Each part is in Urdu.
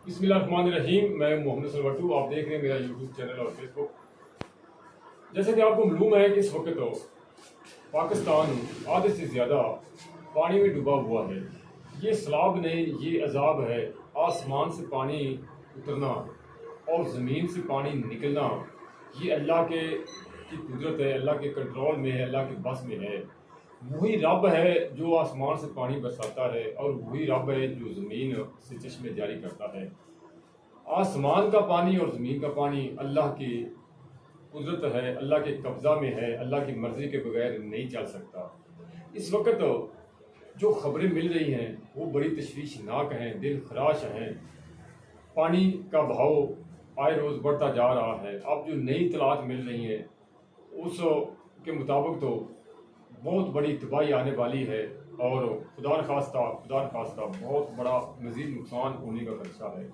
بسم اللہ الرحمن الرحیم. میں محمد سلوٹو. آپ دیکھ رہے ہیں میرا یوٹیوب چینل اور فیس بک. جیسے کہ آپ کو معلوم ہے کہ اس وقت پاکستان آدھے سے زیادہ پانی میں ڈوبا ہوا ہے. یہ سیلاب نہیں، یہ عذاب ہے. آسمان سے پانی اترنا اور زمین سے پانی نکلنا یہ اللہ کی قدرت ہے، اللہ کے کنٹرول میں ہے، اللہ کے بس میں ہے. وہی رب ہے جو آسمان سے پانی برساتا ہے، اور وہی رب ہے جو زمین سے چشمے جاری کرتا ہے. آسمان کا پانی اور زمین کا پانی اللہ کی قدرت ہے، اللہ کے قبضہ میں ہے، اللہ کی مرضی کے بغیر نہیں چل سکتا. اس وقت جو خبریں مل رہی ہیں وہ بڑی تشویشناک ہیں، دل خراش ہیں. پانی کا بہاؤ آئے روز بڑھتا جا رہا ہے. اب جو نئی اطلاعات مل رہی ہیں اس کے مطابق تو بہت بڑی تباہی آنے والی ہے، اور خدا نخواستہ بہت بڑا مزید نقصان ہونے کا خدشہ ہے.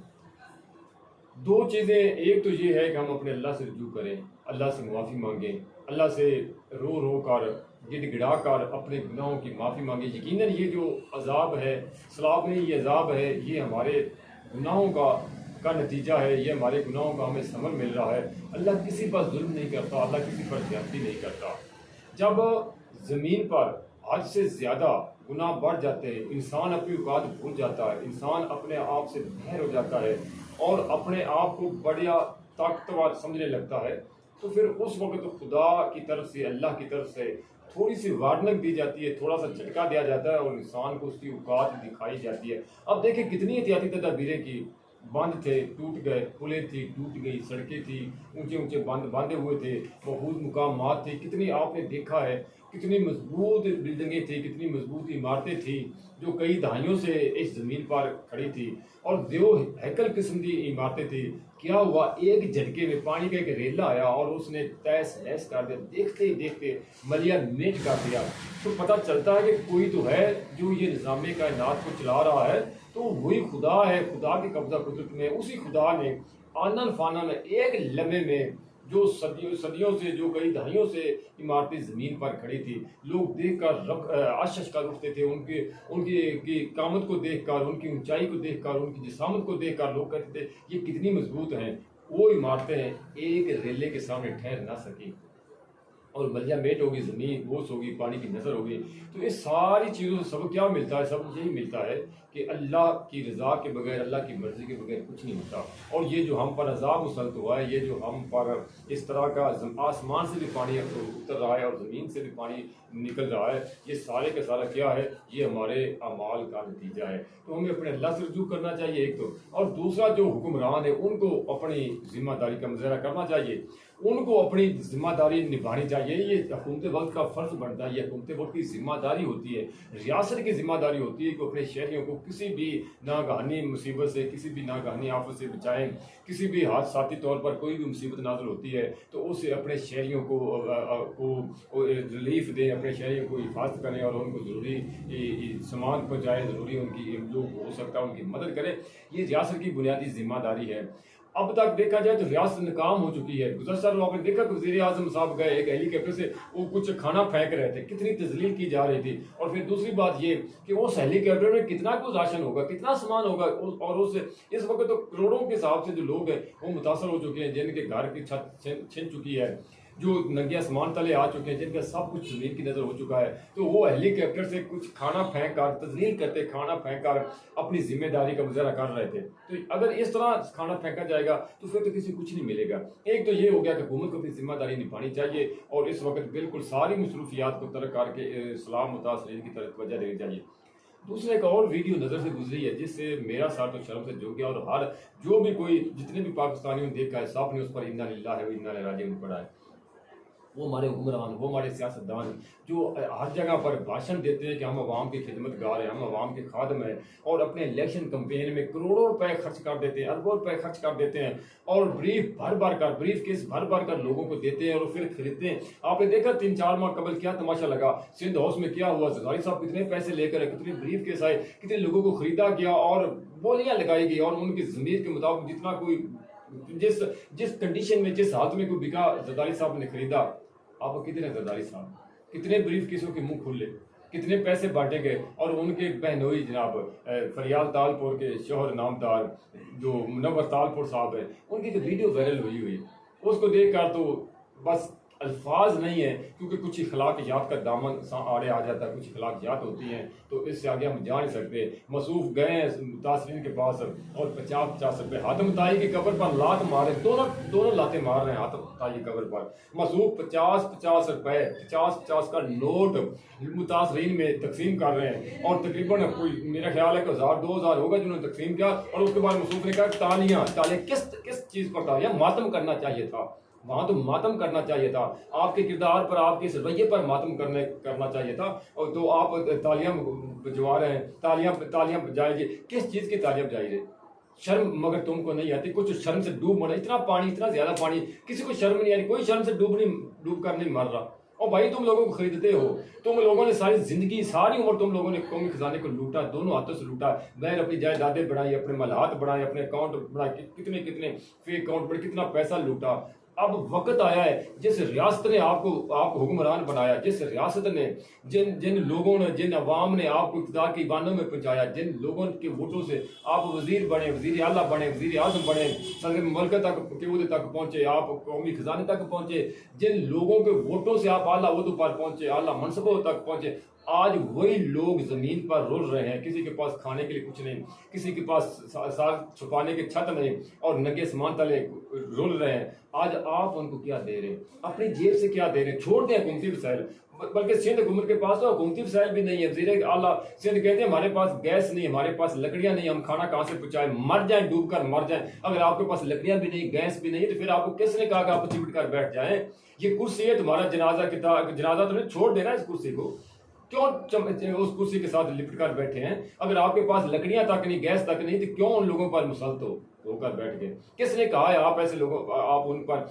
دو چیزیں، ایک تو یہ ہے کہ ہم اپنے اللہ سے رجوع کریں، اللہ سے معافی مانگیں، اللہ سے رو رو کر گڑ گڑا کر اپنے گناہوں کی معافی مانگیں. یقیناً یہ جو عذاب ہے، سیلاب میں یہ عذاب ہے، یہ ہمارے گناہوں کا نتیجہ ہے، یہ ہمارے گناہوں کا ہمیں ثمر مل رہا ہے. اللہ کسی پر ظلم نہیں کرتا، اللہ کسی پر زیادتی نہیں کرتا. جب زمین پر حد سے زیادہ گناہ بڑھ جاتے ہیں، انسان اپنی اوقات بھول جاتا ہے، انسان اپنے آپ سے باہر ہو جاتا ہے اور اپنے آپ کو بڑا طاقتور سمجھنے لگتا ہے، تو پھر اس وقت خدا کی طرف سے، اللہ کی طرف سے تھوڑی سی وارننگ دی جاتی ہے، تھوڑا سا جھٹکا دیا جاتا ہے اور انسان کو اس کی اوقات دکھائی جاتی ہے. اب دیکھیں کتنی احتیاطی تدابیریں کی. بند تھے ٹوٹ گئے، پلیں تھی ٹوٹ گئی، سڑکیں تھی اونچے اونچے باندھے ہوئے تھے، محفوظ مقامات تھے. کتنی آپ نے دیکھا ہے کتنی مضبوط بلڈنگیں تھیں، کتنی مضبوط عمارتیں تھیں جو کئی دہائیوں سے اس زمین پر کھڑی تھی، اور جو ہیکل قسم کی عمارتیں تھیں. کیا ہوا؟ ایک جھٹکے میں پانی کا ایک ریلا آیا اور اس نے تیس نیس کر دیا، دیکھتے ہی دیکھتے ملیا میٹ کر دیا. تو پتہ چلتا ہے کہ کوئی تو ہے جو یہ نظام کائنات کو چلا رہا ہے، تو وہی خدا ہے. خدا کی قبضہ قدرت میں اسی خدا نے آنن فانن ایک لمحے میں جو صدیوں سے، جو کئی دہائیوں سے عمارتیں زمین پر کھڑی تھی، لوگ دیکھ کر اشش کر اٹھتے تھے. ان کی قامت کو دیکھ کر، ان کی اونچائی کو دیکھ کر، ان کی جسامت کو دیکھ کر لوگ کہتے تھے یہ کتنی مضبوط ہیں. وہ عمارتیں ایک ریلے کے سامنے ٹھہر نہ سکی، اور ملیا میٹ ہوگی، زمین بوس ہوگی، پانی کی نظر ہوگی. تو اس ساری چیزوں سے سب کیا ملتا ہے؟ سب یہی ملتا ہے کہ اللہ کی رضا کے بغیر، اللہ کی مرضی کے بغیر کچھ نہیں ہوتا. اور یہ جو ہم پر عذاب مسلط ہوا ہے، یہ جو ہم پر اس طرح کا آسمان سے بھی پانی اتر رہا ہے اور زمین سے بھی پانی نکل رہا ہے، یہ سارے کا سارا کیا ہے؟ یہ ہمارے اعمال کا نتیجہ ہے. تو ہمیں اپنے اللہ سے رجوع کرنا چاہیے ایک تو، اور دوسرا جو حکمران ہے ان کو اپنی ذمہ داری کا مظاہرہ کرنا چاہیے، ان کو اپنی ذمہ داری نبھانی چاہیے. یہ حکومت وقت کا فرض بنتا ہے، یہ حکومت وقت کی ذمہ داری ہوتی ہے، ریاست کی ذمہ داری ہوتی ہے کہ اپنے شہریوں کو کسی بھی ناگہانی مصیبت سے، کسی بھی ناگہانی آفت سے بچائیں. کسی بھی حادثاتی طور پر کوئی بھی مصیبت نازل ہوتی ہے تو اسے اپنے شہریوں کو ریلیف دیں، اپنے شہریوں کو حفاظت کریں اور ان کو ضروری سامان پہنچائیں، ضروری ان کی جو ہو سکتا ہے ان کی مدد کریں. یہ ریاست کی بنیادی ذمہ داری ہے. اب تک دیکھا جائے تو ریاست ناکام ہو چکی ہے. گزشتہ روز آپ نے دیکھا کہ وزیر اعظم صاحب گئے ایک ہیلی کاپٹر سے، وہ کچھ کھانا پھینک رہے تھے، کتنی تذلیل کی جا رہی تھی. اور پھر دوسری بات یہ کہ اس ہیلی کاپٹر میں کتنا کچھ راشن ہوگا، کتنا سامان ہوگا، اور اس وقت تو کروڑوں کے حساب سے جو لوگ ہیں وہ متاثر ہو چکے ہیں، جن کے گھر کی چھت چھن چکی ہے، جو ننگے آسمان تلے آ چکے ہیں، جن کا سب کچھ زمین کی نظر ہو چکا ہے. تو وہ ہیلی کاپٹر سے کچھ کھانا پھینک کر تذلیل کرتے، کھانا پھینک کر اپنی ذمہ داری کا مظاہرہ کر رہے تھے. تو اگر اس طرح کھانا پھینکا جائے گا تو پھر تو کسی کچھ نہیں ملے گا. ایک تو یہ ہو گیا کہ حکومت کو اپنی ذمہ داری نبھانی چاہیے، اور اس وقت بالکل ساری مصروفیات کو ترک کر کے اسلام متاثرین کی طرف توجہ دینی چاہیے. دوسرا ایک اور ویڈیو نظر سے گزری ہے جس سے میرا سر تو شرم سے جھک گیا، اور ہر جو بھی کوئی جتنے بھی پاکستانیوں نے دیکھا ہے سب نے اس پر انا للہ و انا الیہ راجعون پڑھا ہے. وہ ہمارے حکمران، وہ ہمارے سیاستدان جو ہر جگہ پر بھاشن دیتے ہیں کہ ہم عوام کی خدمت گار ہیں، ہم عوام کے خادم ہیں، اور اپنے الیکشن کمپین میں کروڑوں روپے خرچ کر دیتے ہیں، اربوں روپے خرچ کر دیتے ہیں، اور بریف کیس بھر کر لوگوں کو دیتے ہیں اور پھر خریدتے ہیں. آپ نے دیکھا 3-4 ماہ قبل کیا تماشا لگا سندھ ہاؤس میں، کیا ہوا؟ زرداری صاحب کتنے پیسے لے کر، کتنے بریف کیس آئے، کتنے لوگوں کو خریدا گیا اور بولیاں لگائی گئی، اور ان کی ضمیر کے مطابق جتنا کوئی جس کنڈیشن میں، جس حالت میں کوئی بکا زرداری صاحب نے خریدا. آپ کو کتنے زرداری صاحب، کتنے بریف کیسوں کے منہ کھلے، کتنے پیسے بانٹے گئے، اور ان کے بہنوئی جناب فریال تالپور کے شوہر نامدار جو منور تالپور صاحب ہیں، ان کی جو ویڈیو وائرل ہوئی اس کو دیکھ کر تو بس الفاظ نہیں ہیں، کیونکہ کچھ اخلاقیات کا دامن آڑے آ جاتا ہے، کچھ اخلاقیات ہوتی ہیں تو اس سے آگے ہم جا نہیں سکتے۔ مصروف گئے ہیں متاثرین کے پاس اور 50 روپے حاتم طائی کی قبر پر لات مارے، دونوں لاتیں مار رہے ہیں حاتم طائی کی قبر پر۔ مصروف 50 روپے 50 کا نوٹ متاثرین میں تقسیم کر رہے ہیں، اور تقریباً کوئی میرا خیال ہے کہ 1000-2000 ہوگا جنہوں نے تقسیم کیا، اور اس کے بعد مصروف نے کہا تالیاں کس چیز پر تالیاں؟ ماتم کرنا چاہیے تھا، وہاں تو ماتم کرنا چاہیے تھا، آپ کے کردار پر، آپ کے اس رویے پر ماتم کرنا چاہیے تھا، اور تو آپ تالیاں بجوا رہے ہیں، تالیاں بجائے گی، کس چیز کی تالیاں بجائی رہے؟ شرم مگر تم کو نہیں آتی؟ کچھ شرم سے ڈوب مرا، اتنا پانی، اتنا زیادہ پانی، کسی کو شرم نہیں آ رہی، کوئی شرم سے ڈوب کر نہیں مر رہا۔ اور بھائی تم لوگوں کو خریدتے ہو، تم لوگوں نے ساری زندگی، ساری عمر تم لوگوں نے قومی خزانے کو لوٹا، دونوں ہاتھوں سے لوٹا، بہر اپنی جائیدادیں بڑھائی، اپنے ملحات بڑھائے، اپنے اکاؤنٹ بڑھائے، کتنے فیک اکاؤنٹ بڑھے، کتنا پیسہ لوٹا۔ اب وقت آیا ہے، جس ریاست نے آپ کو حکمران بنایا، جس ریاست نے، جن لوگوں نے، جن عوام نے آپ کو اقتدار کے ایوانوں میں پہنچایا، جن لوگوں کے ووٹوں سے آپ وزیر بنے، وزیر اعلیٰ بنے، وزیر اعظم بنے، صدر مملکت کے عہدے تک پہنچے، آپ قومی خزانے تک پہنچے، جن لوگوں کے ووٹوں سے آپ اعلیٰ عہدوں پر پہنچے، اعلیٰ منصبوں تک پہنچے، آج وہی لوگ زمین پر رول رہے ہیں، کسی کے پاس کھانے کے لیے کچھ نہیں، کسی کے پاس سال چھپانے کے چھت نہیں، اور ننگے سامان تلے رول رہے ہیں۔ آج آپ ان کو کیا دے رہے ہیں؟ اپنی جیب سے کیا دے رہے ہیں؟ چھوڑ دیں حکومتی وسائل، بلکہ سندھ حکومت کے پاس تو حکومتی وسائل بھی نہیں ہے۔ وزیر اعلیٰ سندھ کہتے ہیں ہمارے پاس گیس نہیں، ہمارے پاس لکڑیاں نہیں، ہم کھانا کہاں سے پہنچائیں؟ مر جائیں، ڈوب کر مر جائیں۔ اگر آپ کے پاس لکڑیاں بھی نہیں، گیس بھی نہیں، تو پھر آپ کو کس نے کہا کہ آپ چمٹ کر بیٹھ جائیں؟ یہ کرسی ہے تمہارا، جنازہ تو نہیں چھوڑ دینا اس کرسی کو، کیوں اس کرسی کے ساتھ لپٹ کر بیٹھے ہیں؟ اگر آپ کے پاس لکڑیاں تک نہیں، گیس تک نہیں، تو کیوں ان لوگوں پر مسلط ہو کر بیٹھ گئے؟ کس نے کہا ہے آپ ایسے لوگوں، آپ ان پر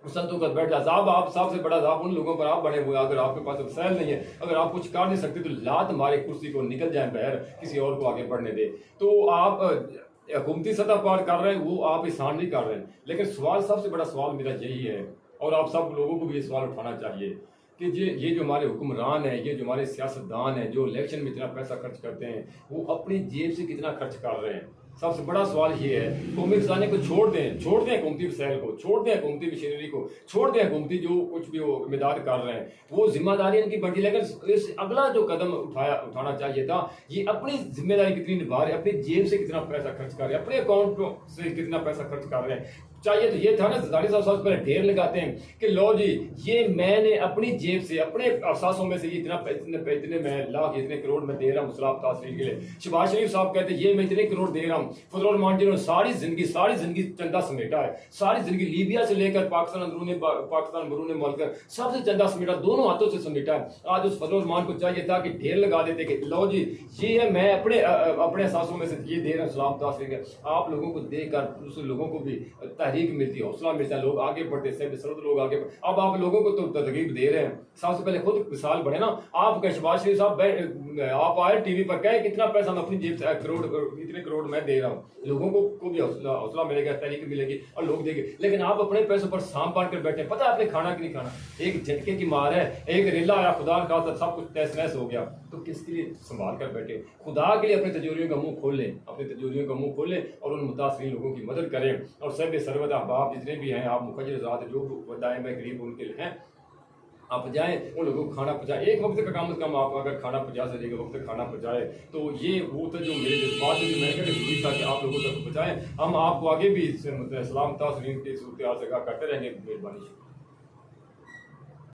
مسلط ہو کر بیٹھ جائے؟ عذاب آپ سب سے بڑا عذاب ان لوگوں پر آپ بڑے ہوئے، اگر آپ کے پاس وسائل نہیں ہے، اگر آپ کچھ کر نہیں سکتے تو لات مارے کرسی کو، نکل جائیں باہر، کسی اور کو آگے بڑھنے دے۔ تو آپ حکومتی سطح پر کر رہے ہیں، وہ آپ احسان نہیں کر رہے ہیں، لیکن سوال، سب سے بڑا سوال میرا یہی ہے، اور آپ سب لوگوں کو بھی یہ سوال اٹھانا چاہیے کہ یہ جو ہمارے حکمران ہیں، یہ جو ہمارے سیاستدان ہیں، جو الیکشن میں اتنا پیسہ خرچ کرتے ہیں، وہ اپنی جیب سے کتنا خرچ کر رہے ہیں؟ سب سے بڑا سوال یہ ہے۔ قومی خزانے کو چھوڑ دیں حکومتی وسائل کو، چھوڑ دیں حکومتی مشینری کو، چھوڑ دیں حکومتی جو کچھ بھی وہ امداد کر رہے ہیں، وہ ذمہ داری ان کی بنتی، لیکن اس اگلا جو قدم اٹھانا چاہیے تھا، یہ اپنی ذمہ داری کتنی نبھا رہے ہیں، اپنی جیب سے کتنا پیسہ خرچ کر رہے ہیں، اپنے اکاؤنٹ سے کتنا پیسہ خرچ کر رہے ہیں۔ چاہیے تو یہ تھا نا، زرداری صاحب سب سے پہلے ڈھیر لگاتے ہیں کہ لو جی، یہ میں نے اپنی جیب سے، اپنے اثاثوں میں سے اتنے میں لاکھ، اتنے کروڑ میں دے رہا ہوں سیلاب تاثیر کے لیے۔ شہباز شریف صاحب کہتے ہیں یہ میں اتنے کروڑ دے رہا ہوں۔ فضل الرحمان جنہوں نے ساری زندگی چندہ سمیٹا ہے، ساری زندگی لیبیا سے لے کر پاکستان برون ملک سب سے چندہ سمیٹا، دونوں ہاتھوں سے سمیٹا ہے۔ آج اس فضل الرحمان کو چاہیے تھا کہ ڈھیر لگا دیتے کہ لو جی، یہ ہے میں اپنے اثاثوں میں سے یہ دے رہا ہوں سیلاب تاثیر کے۔ آپ لوگوں کو دے کر دوسرے لوگوں کو بھی تحریک ملتی ہے، حوصلہ ملتا ہے، لوگ آگے بڑھتے ہیں، لوگ آگے بڑھتے۔ اب آپ لوگوں کو تو ترغیب دے رہے ہیں، سب سے پہلے خود مثال بڑھے نا۔ آپ کا شہباز شریف صاحب آپ آئے ٹی وی پر کہے کتنا پیسہ میں اپنی جیب سے اتنے کروڑ میں دے رہا ہوں، لوگوں کو بھی حوصلہ ملے گا، تحریک ملے گی اور لوگ دیں گے۔ لیکن آپ اپنے پیسوں پر سانپ باندھ کر بیٹھے، پتہ ہے آپ نے کھانا کہ نہیں کھانا، ایک جھٹکے کی مار ہے، ایک ریلا آیا، خدا کا خاصا سب کچھ تہس نہس ہو گیا، تو کس کے لیے سنبھال کر بیٹھے؟ خدا کے لیے اپنے تجوریوں کا منہ کھول لیں، اور ان متاثرین لوگوں کی مدد کریں، اور سب سرود احباب جتنے بھی ہیں، آپ مخجل ذات جو دائم غریب ان کے لیے ہیں، آپ جائیں ان لوگوں کو کھانا پہنچائیں۔ ایک وقت کا کم از کم آپ اگر کھانا پہنچا سکے، وقت کھانا پہنچائے، تو یہ وہ تھا جو میرے جذبات میں میں کہا ضروری تھا کہ آپ لوگوں تک پہنچائیں۔ ہم آپ کو آگے بھی سلام تاثرین کی صورتحال سے آگاہ کرتے رہیں گے۔ مہربانی۔